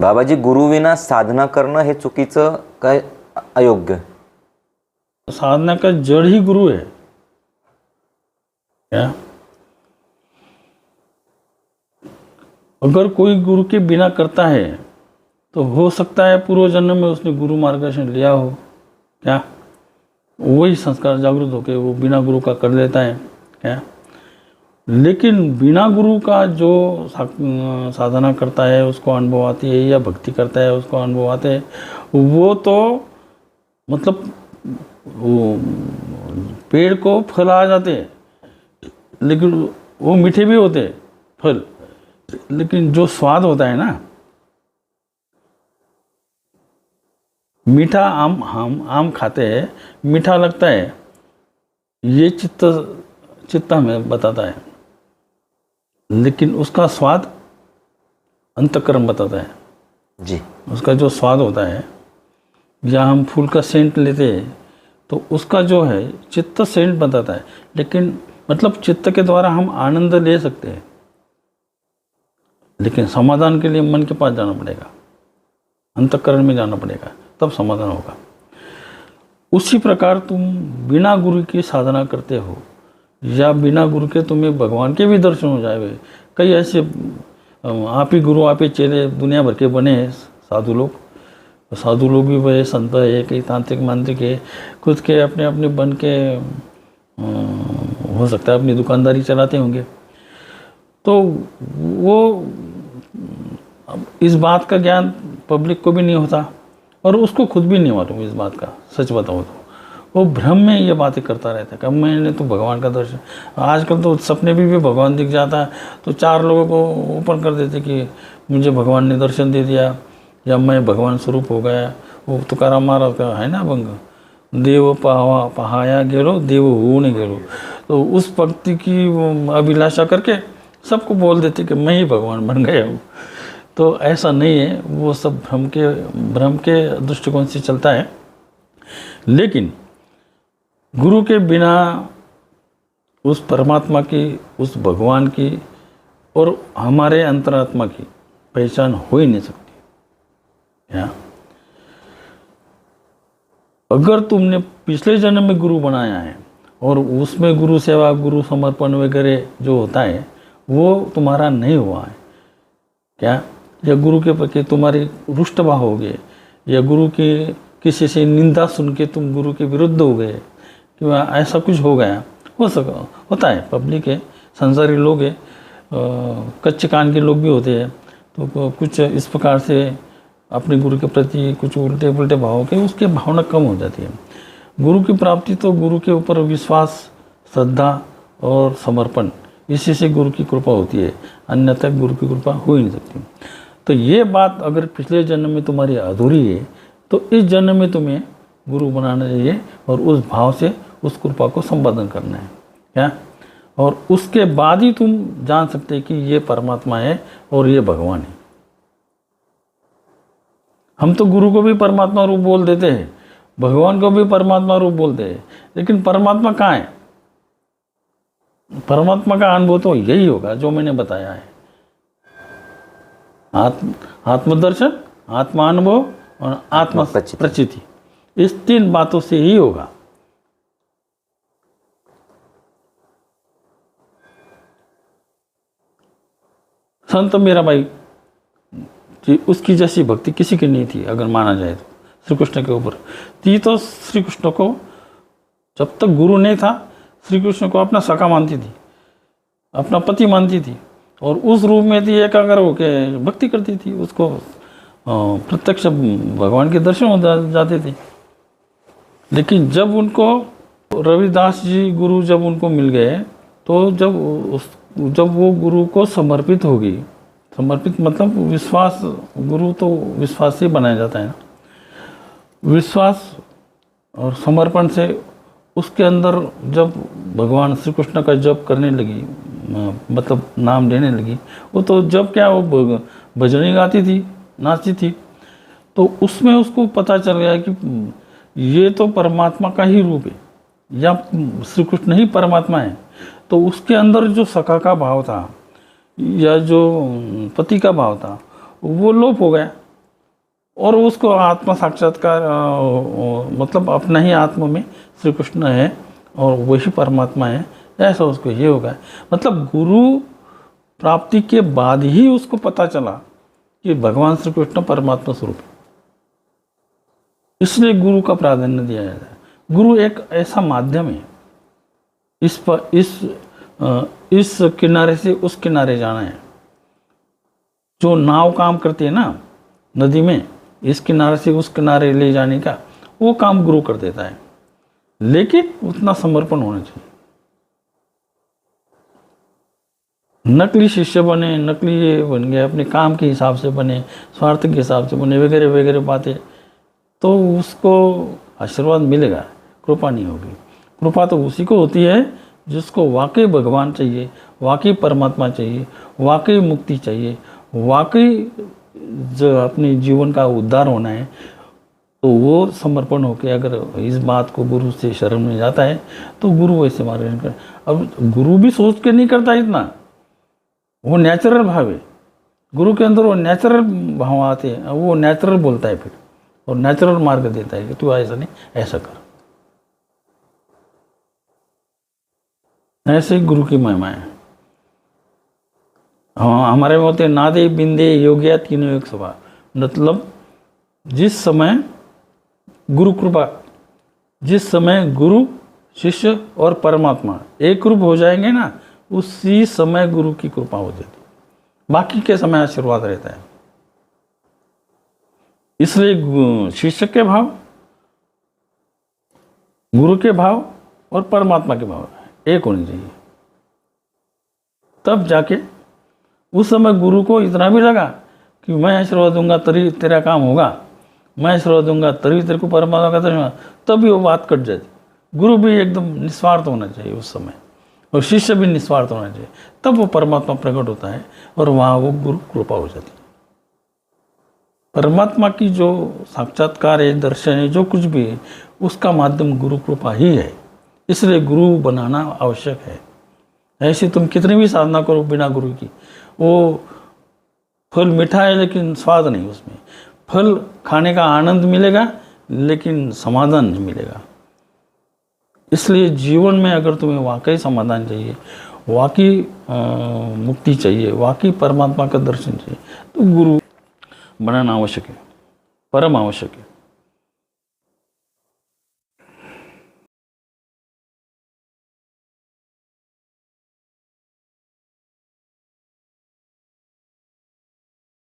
बाबाजी, गुरुविना साधना करणं हे चुकीचं काय अयोग्य? साधना का जड़ ही गुरु है क्या? अगर कोई गुरु के बिना करता है तो हो सकता है पूर्व जन्म में उसने गुरु मार्गदर्शन लिया हो क्या, वही संस्कार जागृत होकर वो बिना गुरु का कर लेता है क्या। लेकिन बिना गुरु का जो साधना करता है उसको अनुभव आती है, या भक्ति करता है उसको अनुभव आते हैं, वो तो मतलब वो पेड़ को फल आ जाते हैं, लेकिन वो मीठे भी होते हैं फल, लेकिन जो स्वाद होता है ना, मीठा आम, हम आम खाते हैं, मीठा लगता है, ये चित्त हमें बताता है, लेकिन उसका स्वाद अंतःकरण बताता है जी। उसका जो स्वाद होता है, या हम फूल का सेंट लेते हैं तो उसका जो है चित्त सेंट बताता है, लेकिन मतलब चित्त के द्वारा हम आनंद ले सकते हैं, लेकिन समाधान के लिए मन के पास जाना पड़ेगा, अंतःकरण में जाना पड़ेगा, तब समाधान होगा। उसी प्रकार तुम बिना गुरु की साधना करते हो, या बिना गुरु के तुम्हें भगवान के भी दर्शन हो जाए। कई ऐसे आप ही गुरु आप ही चेले दुनिया भर के बने हैं साधु लोग भी बड़े संत है, कई तांत्रिक मांत्रिक है, खुद के अपने अपने बन के हो सकता है अपनी दुकानदारी चलाते होंगे। तो वो इस बात का ज्ञान पब्लिक को भी नहीं होता, और उसको खुद भी नहीं मालूम इस बात का, सच बताऊँ तो वो भ्रम में ये बातें करता रहता है कि मैंने तो भगवान का दर्शन। आजकल तो सपने भी भगवान दिख जाता है तो 4 लोगों को ओपन कर देते कि मुझे भगवान ने दर्शन दे दिया, या मैं भगवान स्वरूप हो गया। वो तुकाराम महाराज का है ना भंग, देव पहाया गेलो देव होने गेलो, तो उस भक्ति की अभिलाषा करके सबको बोल देते कि मैं ही भगवान बन गया हूँ। तो ऐसा नहीं है, वो सब भ्रम के दृष्टिकोण से चलता है। लेकिन गुरु के बिना उस परमात्मा की, उस भगवान की और हमारे अंतरात्मा की पहचान हो ही नहीं सकती। या अगर तुमने पिछले जन्म में गुरु बनाया है और उसमें गुरु सेवा, गुरु समर्पण वगैरह जो होता है वो तुम्हारा नहीं हुआ है क्या, या गुरु के प्रति तुम्हारी रुष्ट भाव हो गए, या गुरु की किसी से निंदा सुन के तुम गुरु के विरुद्ध हो गए, कि ऐसा कुछ हो गया, होता है। पब्लिक है, संसारी लोग है, कच्चे कान के लोग भी होते हैं, तो कुछ इस प्रकार से अपने गुरु के प्रति कुछ उल्टे पुल्टे भाव के उसके भावना कम हो जाती है। गुरु की प्राप्ति तो गुरु के ऊपर विश्वास, श्रद्धा और समर्पण, इसी से गुरु की कृपा होती है, अन्यथा गुरु की कृपा हो ही नहीं सकती। तो ये बात अगर पिछले जन्म में तुम्हारी अधूरी है तो इस जन्म में तुम्हें गुरु बनाना चाहिए, और उस भाव से उस कृपा को संपादन करना है क्या, और उसके बाद ही तुम जान सकते हैं कि ये परमात्मा है और ये भगवान है। हम तो गुरु को भी परमात्मा रूप बोल देते हैं, भगवान को भी परमात्मा रूप बोलते हैं, लेकिन परमात्मा कहाँ है? परमात्मा का अनुभव तो यही होगा जो मैंने बताया है, आत्मदर्शन, आत्मानुभव और आत्मा प्रचिति, इस 3 बातों से ही होगा। संत मीराबाई जी, उसकी जैसी भक्ति किसी की नहीं थी अगर माना जाए तो, श्री कृष्ण के ऊपर थी। तो श्री कृष्ण को जब तक गुरु नहीं था, श्री कृष्ण को अपना सखा मानती थी, अपना पति मानती थी, और उस रूप में थी एकाग्र होकर भक्ति करती थी, उसको प्रत्यक्ष भगवान के दर्शन हो जाते थे। लेकिन जब उनको रविदास जी गुरु जब उनको मिल गए, तो जब वो गुरु को समर्पित होगी, समर्पित मतलब विश्वास, गुरु तो विश्वास से बनाया जाता है ना, विश्वास और समर्पण से उसके अंदर जब भगवान श्री कृष्ण का जप करने लगी, मतलब नाम लेने लगी, वो तो जब क्या वो भजनी गाती थी, नाचती थी, तो उसमें उसको पता चल गया कि ये तो परमात्मा का ही रूप है, या श्री कृष्ण ही परमात्मा है। तो उसके अंदर जो सखा का भाव था या जो पति का भाव था वो लोप हो गया, और उसको आत्मा साक्षात्कार मतलब अपना ही आत्मा में श्री कृष्ण है और वही परमात्मा है, ऐसा उसको ये होगा। मतलब गुरु प्राप्ति के बाद ही उसको पता चला कि भगवान श्री कृष्ण परमात्मा स्वरूप है, इसलिए गुरु का प्राधान्य दिया जाता है। गुरु एक ऐसा माध्यम है, इस किनारे से उस किनारे जाना है। जो नाव काम करती है ना नदी में, इस किनारे से उस किनारे ले जाने का वो काम गुरु कर देता है, लेकिन उतना समर्पण होना चाहिए। नकली शिष्य बने, नकली ये बन गए, अपने काम के हिसाब से बने, स्वार्थ के हिसाब से बने, वगैरह वगैरह बातें, तो उसको आशीर्वाद मिलेगा, कृपा नहीं होगी। कृपा तो उसी को होती है जिसको वाकई भगवान चाहिए, वाकई परमात्मा चाहिए, वाकई मुक्ति चाहिए, वाकई जो अपने जीवन का उद्धार होना है, तो वो समर्पण होकर अगर इस बात को गुरु से शरण में जाता है तो गुरु वैसे मार्गदर्शन कर। अब गुरु भी सोच के नहीं करता इतना, वो नेचुरल भाव है। गुरु के अंदर वो नेचुरल भाव आते हैं, वो नेचुरल बोलता है फिर, और नेचुरल मार्ग देता है कि तू ऐसा नहीं ऐसा कर। ऐसे ही गुरु की महिमा है। हाँ, हमारे में होते नादे बिंदे योग्या तीनों एक सभा। मतलब जिस समय गुरु कृपा, जिस समय गुरु शिष्य और परमात्मा एक रूप हो जाएंगे ना, उसी समय गुरु की कृपा हो जाती, बाकी के समय आशीर्वाद रहता है। इसलिए शिष्य के भाव, गुरु के भाव और परमात्मा के भाव एक होने चाहिए। तब जाके उस समय गुरु को इतना भी लगा कि मैं आशीर्वाद दूंगा तभी तेरा काम होगा, मैं आशीर्वाद दूंगा तभी तेरे को परमात्मा का दर्शन, तभी वो बात कट जाती। गुरु भी एकदम निस्वार्थ होना चाहिए उस समय, और शिष्य भी निस्वार्थ होना चाहिए, तब वो परमात्मा प्रकट होता है और वहाँ वो गुरु कृपा हो जाती है। परमात्मा की जो साक्षात्कार है, दर्शन है, जो कुछ भी है, उसका माध्यम गुरु कृपा ही है। इसलिए गुरु बनाना आवश्यक है। ऐसे तुम कितनी भी साधना करो बिना गुरु की, वो फल मीठा है लेकिन स्वाद नहीं उसमें, फल खाने का आनंद मिलेगा लेकिन समाधान नहीं मिलेगा। इसलिए जीवन में अगर तुम्हें वाकई समाधान चाहिए, वाकई मुक्ति चाहिए, वाकई परमात्मा का दर्शन चाहिए, तो गुरु बनाना आवश्यक है, परम आवश्यक है।